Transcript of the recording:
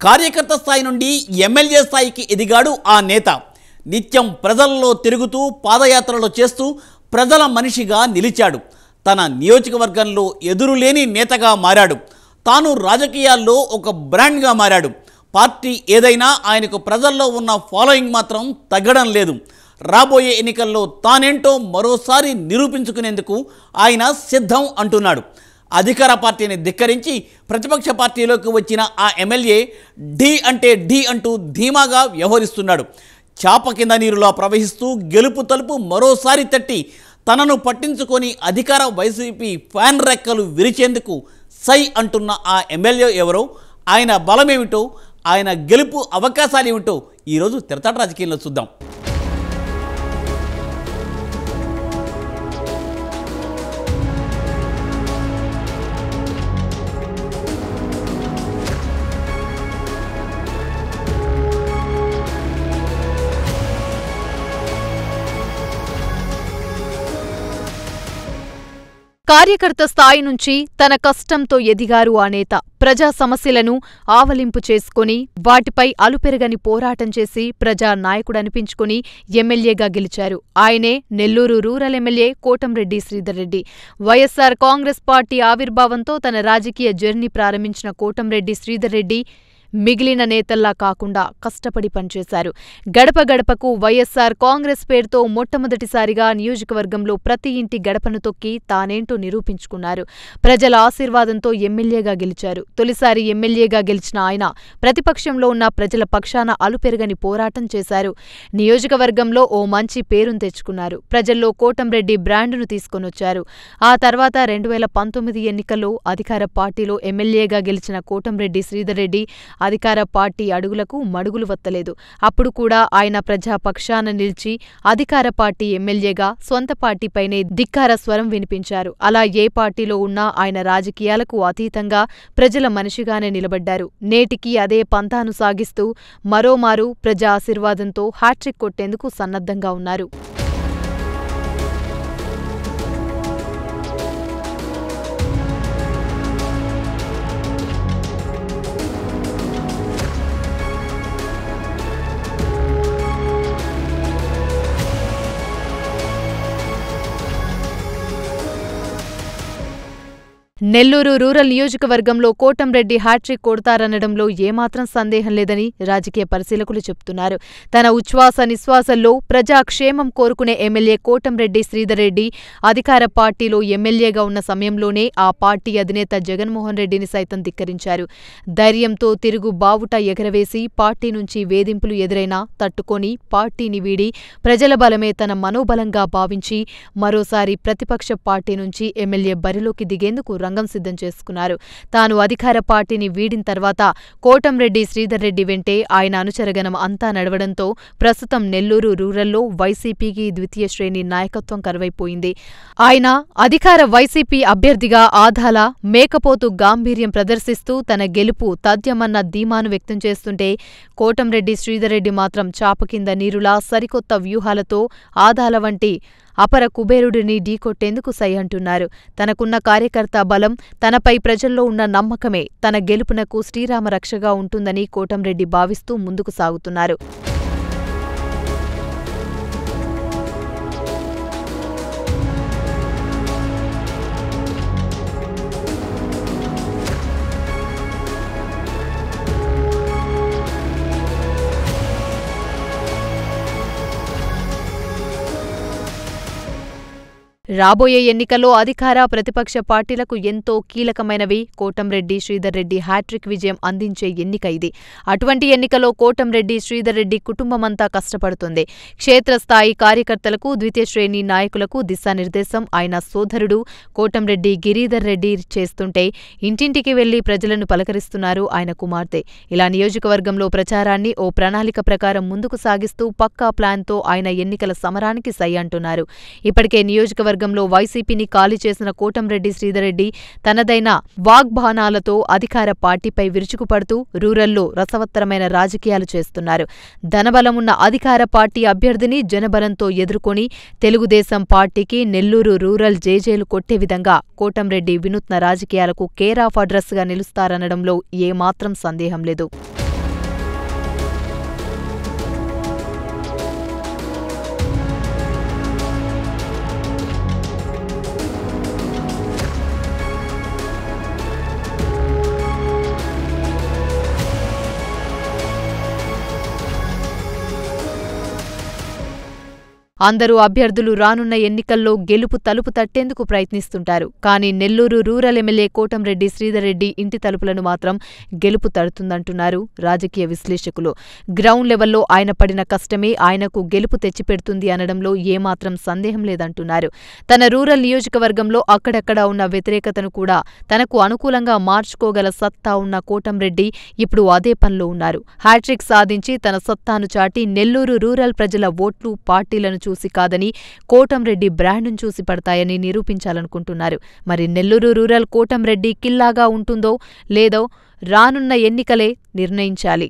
కార్యకర్త స్థాయి నుండి ఎమ్మెల్యే స్థాయికి ఎదిగాడు ఆ నేత. నిత్యం ప్రజల్లో తిరుగుతూ పాదయాత్రలు చేస్తూ ప్రజల మనిషిగా నిలిచాడు. తన నియోజకవర్గంలో ఎదురులేని నేతగా మారాడు. తాను రాజకీయాల్లో ఒక బ్రాండ్గా మారాడు. పార్టీ ఏదైనా ఆయనకు ప్రజల్లో ఉన్న ఫాలోయింగ్ మాత్రం తగ్గడం లేదు. రాబోయే ఎన్నికల్లో తానేంటో మరోసారి నిరూపించుకునేందుకు ఆయన సిద్ధం అంటున్నాడు. అధికార పార్టీని ధిక్కరించి ప్రతిపక్ష పార్టీలోకి వచ్చిన ఆ ఎమ్మెల్యే ఢీ అంటే ఢీ అంటూ ధీమాగా వ్యవహరిస్తున్నాడు. చాప కింద నీరులా ప్రవహిస్తూ గెలుపు తలుపు మరోసారి తట్టి తనను పట్టించుకొని అధికార వైసీపీ ఫ్యాన్ రెక్కలు విరిచేందుకు సై అంటున్న ఆ ఎమ్మెల్యే ఎవరో, ఆయన బలమేమిటో, ఆయన గెలుపు అవకాశాలు ఏమిటో ఈరోజు తెరచాట రాజకీయంలో చూద్దాం. కార్యకర్త స్థాయి నుంచి తన కష్టంతో ఎదిగారు ఆ నేత. ప్రజా సమస్యలను ఆవలింపు చేసుకుని వాటిపై అలుపెరగని పోరాటం చేసి ప్రజా నాయకుడనిపించుకుని ఎమ్మెల్యేగా గెలిచారు. ఆయనే Nellore rural MLA Kotamreddy Sridhar Reddy. YSR Congress party ఆవిర్భావంతో తన రాజకీయ జర్నీ ప్రారంభించిన కోటంరెడ్డి శ్రీధర్ రెడ్డి మిగిలిన నేతల్లా కాకుండా కష్టపడి పనిచేశారు. గడప గడపకు వైఎస్సార్ కాంగ్రెస్ పేరుతో మొట్టమొదటిసారిగా నియోజకవర్గంలో ప్రతి ఇంటి గడపను తొక్కి తానేంటో నిరూపించుకున్నారు. ప్రజల ఆశీర్వాదంతో ఎమ్మెల్యేగా గెలిచారు. తొలిసారి ఎమ్మెల్యేగా గెలిచిన ఆయన ప్రతిపక్షంలో ఉన్న ప్రజల పక్షాన అలుపెరగని పోరాటం చేశారు. నియోజకవర్గంలో ఓ మంచి పేరును తెచ్చుకున్నారు. ప్రజల్లో కోటంరెడ్డి బ్రాండును తీసుకొనొచ్చారు. ఆ తర్వాత 2019 ఎన్నికల్లో అధికార పార్టీలో ఎమ్మెల్యేగా గెలిచిన కోటంరెడ్డి శ్రీధర్ రెడ్డి అధికార పార్టీ అడుగులకు మడుగులు వత్తలేదు. అప్పుడు కూడా ఆయన ప్రజాపక్షాన నిలిచి అధికార పార్టీ ఎమ్మెల్యేగా సొంత పార్టీపైనే ధిక్కార స్వరం వినిపించారు. అలా ఏ పార్టీలో ఉన్నా ఆయన రాజకీయాలకు అతీతంగా ప్రజల మనిషిగానే నిలబడ్డారు. నేటికి అదే పంథాను సాగిస్తూ మరోమారు ప్రజా ఆశీర్వాదంతో హ్యాట్రిక్ కొట్టేందుకు సన్నద్ధంగా ఉన్నారు. నెల్లూరు రూరల్ నియోజకవర్గంలో కోటంరెడ్డి హ్యాట్రిక్ కొడతారనడంలో ఏమాత్రం సందేహం లేదని రాజకీయ పరిశీలకులు చెబుతున్నారు. తన ఉచ్ఛ్వాస నిశ్వాసల్లో ప్రజాక్షేమం కోరుకునే ఎమ్మెల్యే కోటంరెడ్డి శ్రీధర్ రెడ్డి అధికార పార్టీలో ఎమ్మెల్యేగా ఉన్న సమయంలోనే ఆ పార్టీ అధినేత జగన్మోహన్ రెడ్డిని సైతం ధిక్కరించారు. ధైర్యంతో తిరుగు బావుట ఎగరవేసి పార్టీ నుంచి వేధింపులు ఎదురైనా తట్టుకొని పార్టీని వీడి ప్రజల బలమే తన మనోబలంగా భావించి మరోసారి ప్రతిపక్ష పార్టీ నుంచి ఎమ్మెల్యే బరిలోకి దిగేందుకు రంగం సిద్ధం చేసుకున్నారు. తాను అధికార పార్టీని వీడిన తర్వాత కోటంరెడ్డి శ్రీధర్ రెడ్డి వెంటే ఆయన అనుచరగణం అంతా నడవడంతో ప్రస్తుతం నెల్లూరు రూరల్లో వైసీపీకి ద్వితీయ శ్రేణి నాయకత్వం కరువైపోయింది. ఆయన అధికార వైసీపీ అభ్యర్థిగా ఆధాల మేకపోతు గాంభీర్యం ప్రదర్శిస్తూ తన గెలుపు తథ్యమన్న ధీమాను వ్యక్తం చేస్తుంటే కోటంరెడ్డి శ్రీధర్ రెడ్డి మాత్రం చాప కింద నీరులా సరికొత్త వ్యూహాలతో ఆధాల వంటి అపర కుబేరుడిని ఢీకొట్టేందుకు సై అంటున్నారు. తనకున్న కార్యకర్త బలం, తనపై ప్రజల్లో ఉన్న నమ్మకమే తన గెలుపునకు శ్రీరామ రక్షగా ఉంటుందని కోటంరెడ్డి భావిస్తూ ముందుకు సాగుతున్నారు. రాబోయే ఎన్నికల్లో అధికార ప్రతిపక్ష పార్టీలకు ఎంతో కీలకమైనవి కోటంరెడ్డి శ్రీధర్ రెడ్డి హ్యాట్రిక్ విజయం అందించే ఎన్నిక ఇది. అటువంటి ఎన్నికలో కోటంరెడ్డి శ్రీధర్ రెడ్డి కుటుంబమంతా కష్టపడుతుంది. క్షేత్రస్థాయి కార్యకర్తలకు ద్వితీయ శ్రేణి నాయకులకు దిశానిర్దేశం ఆయన సోదరుడు కోటంరెడ్డి గిరీధర్ రెడ్డి చేస్తుంటే ఇంటింటికి వెళ్లి ప్రజలను పలకరిస్తున్నారు ఆయన కుమార్తె. ఇలా నియోజకవర్గంలో ప్రచారాన్ని ఓ ప్రణాళిక ప్రకారం ముందుకు సాగిస్తూ పక్కా ప్లాన్తో ఆయన ఎన్నికల సమరానికి సై అంటున్నారు. ఇప్పటికే నియోజకవర్గంలో వైసీపీని ఖాళీ చేసిన కోటంరెడ్డి శ్రీధర్ రెడ్డి తనదైన వాగ్బాణాలతో అధికార పార్టీపై విరుచుకుపడుతూ రూరల్లో రసవత్తరమైన రాజకీయాలు చేస్తున్నారు. ధనబలమున్న అధికార పార్టీ అభ్యర్థిని జనబలంతో ఎదుర్కొని తెలుగుదేశం పార్టీకి నెల్లూరు రూరల్ జేజేలు కొట్టే విధంగా కోటంరెడ్డి వినూత్న రాజకీయాలకు కేర్ ఆఫ్ అడ్రస్గా నిలుస్తారనడంలో ఏమాత్రం సందేహం లేదు. అందరూ అభ్యర్థులు రానున్న ఎన్నికల్లో గెలుపు తలుపు తట్టేందుకు ప్రయత్నిస్తుంటారు. కానీ నెల్లూరు రూరల్ ఎమ్మెల్యే కోటంరెడ్డి శ్రీధర్ రెడ్డి ఇంటి తలుపులను మాత్రం గెలుపు తడుతుందంటున్నారు రాజకీయ విశ్లేషకులు. గ్రౌండ్ లెవెల్లో ఆయన పడిన కష్టమే ఆయనకు గెలుపు తెచ్చిపెడుతుంది అనడంలో ఏమాత్రం సందేహం లేదంటున్నారు. తన రూరల్ నియోజకవర్గంలో అక్కడక్కడా ఉన్న వ్యతిరేకతను కూడా తనకు అనుకూలంగా మార్చుకోగల సత్తా ఉన్న కోటంరెడ్డి ఇప్పుడు అదే పనిలో ఉన్నారు. హ్యాట్రిక్ సాధించి తన సత్తాను చాటి నెల్లూరు రూరల్ ప్రజల ఓట్లు పార్టీలను చూసి కాదని కోటంరెడ్డి బ్రాండ్ను చూసి పడతాయని నిరూపించాలనుకుంటున్నారు. మరి నెల్లూరు రూరల్ కోటంరెడ్డి కిల్లాగా ఉంటుందో లేదో రానున్న ఎన్నికలే నిర్ణయించాలి.